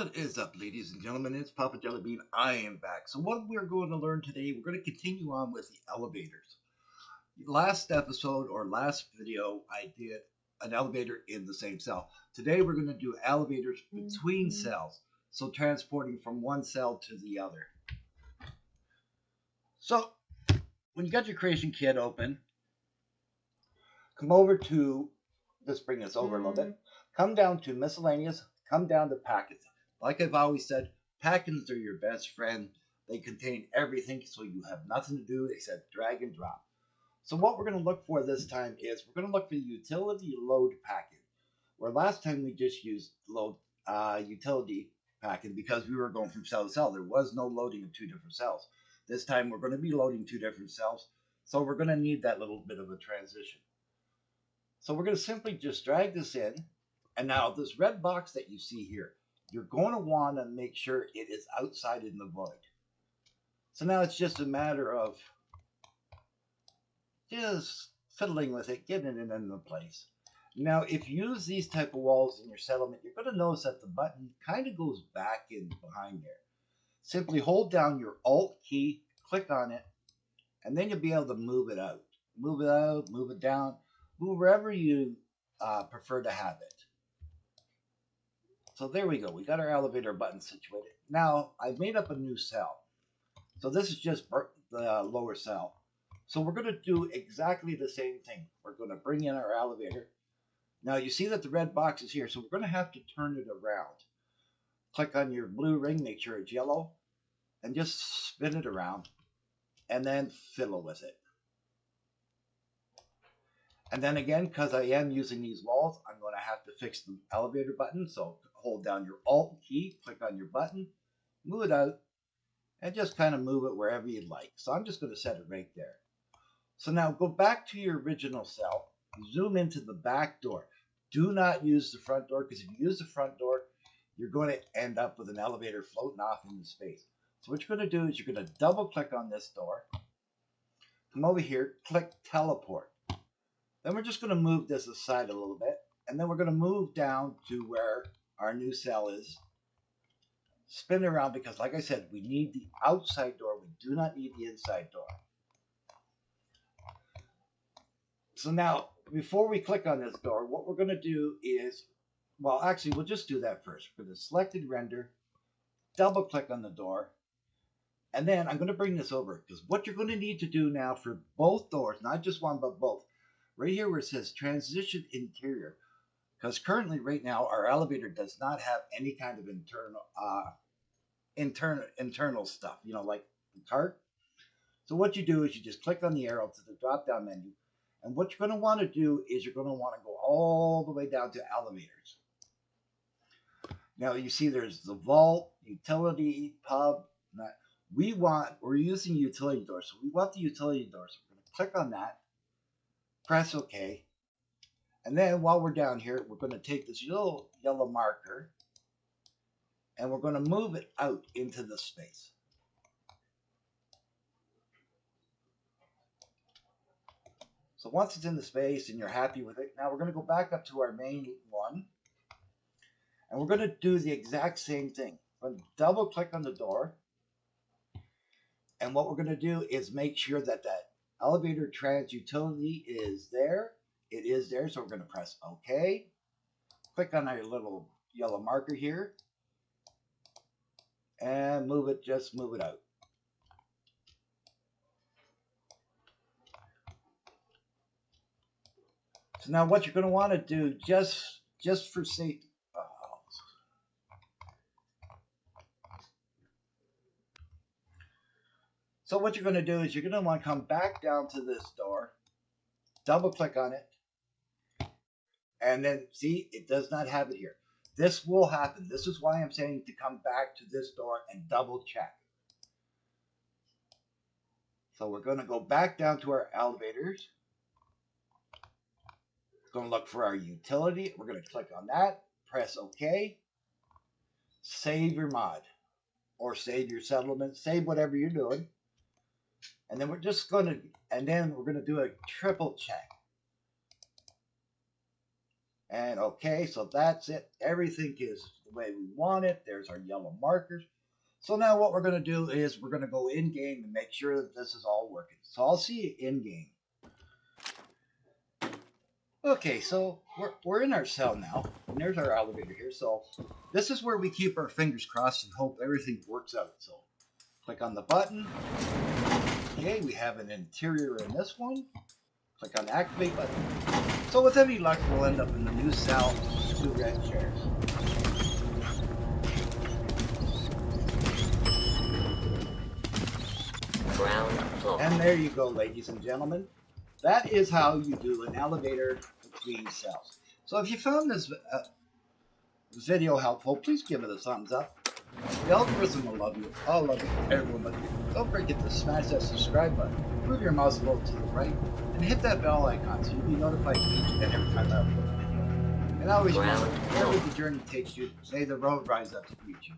What is up, ladies and gentlemen? It's Papa Jellybean. I am back. So, what we're going to learn today, we're going to continue on with the elevators. Last episode or last video, I did an elevator in the same cell. Today, we're going to do elevators between cells, so transporting from one cell to the other. So, when you got your creation kit open, come over to, let's bring this over a little bit, come down to miscellaneous, come down to packets. Like I've always said, packets are your best friend. They contain everything, so you have nothing to do except drag and drop. So what we're going to look for this time is we're going to look for the utility load packet. Where last time we just used load utility packet because we were going from cell to cell. There was no loading of two different cells. This time we're going to be loading two different cells, so we're going to need that little bit of a transition. So we're going to simply just drag this in. And now this red box that you see here, you're going to want to make sure it is outside in the void. So now it's just a matter of just fiddling with it, getting it into place. Now, if you use these type of walls in your settlement, you're going to notice that the button kind of goes back in behind there. Simply hold down your Alt key, click on it, and then you'll be able to move it out. Move it out, move it down, move wherever you prefer to have it. So there we go. We got our elevator button situated. Now I've made up a new cell. So this is just the lower cell. So we're going to do exactly the same thing. We're going to bring in our elevator. Now you see that the red box is here. So we're going to have to turn it around. Click on your blue ring, make sure it's yellow, and just spin it around and then fiddle with it. And then again, because I am using these walls, I'm going to have to fix the elevator button. So hold down your Alt key, click on your button, move it out, and just kind of move it wherever you'd like. So I'm just going to set it right there. So now go back to your original cell, zoom into the back door. Do not use the front door, because if you use the front door, you're going to end up with an elevator floating off into space. So what you're going to do is you're going to double click on this door, come over here, click teleport. Then we're just going to move this aside a little bit, and then we're going to move down to where our new cell is. Spin around because, like I said, we need the outside door. We do not need the inside door. So now, before we click on this door, what we're going to do is, well, actually, we'll just do that first. We're going to select and render, double click on the door, and then I'm going to bring this over because what you're going to need to do now for both doors, not just one, but both, right here where it says transition interior, because currently right now our elevator does not have any kind of internal stuff, like the cart. So what you do is you just click on the arrow to the drop down menu, and what you're going to want to do is you're going to want to go all the way down to elevators. Now you see there's the vault, utility, pub. We're using utility doors, so we want the utility doors. So we're going to click on that, press OK, and then while we're down here, we're going to take this little yellow marker and we're going to move it out into the space. So once it's in the space and you're happy with it, now we're going to go back up to our main one and we're going to do the exact same thing. We're going to double click on the door, and what we're going to do is make sure that that elevator trans utility is there. It is there, so we're going to press OK. Click on our little yellow marker here and just move it out. So now what you're going to want to do just for safety. So what you're going to do is you're going to want to come back down to this door, double click on it, and then see, it does not have it here. This will happen. This is why I'm saying to come back to this door and double check. So we're going to go back down to our elevators. We're going to look for our utility. We're going to click on that, press OK, save your mod or save your settlement, save whatever you're doing. And then we're going to do a triple check. And okay, so that's it. Everything is the way we want it. There's our yellow markers. So now what we're going to do is we're going to go in game and make sure that this is all working. So I'll see you in game. Okay, so we're in our cell now, and there's our elevator here. So this is where we keep our fingers crossed and hope everything works out. So click on the button. Okay, we have an interior in this one. Click on the activate button. So with any luck, we'll end up in the new cell, 2 red chairs. Ground floor. And there you go, ladies and gentlemen. That is how you do an elevator between cells. So if you found this video helpful, please give it a thumbs up. The algorithm will love you. I'll love you. Everyone loves you. Don't forget to smash that subscribe button. Move your mouse a little to the right. And hit that bell icon so you'll be notified each and every time I upload a video. And always remember, wherever the journey takes you, may the road rise up to meet you.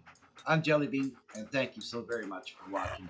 I'm Jelly Bean, and thank you so very much for watching.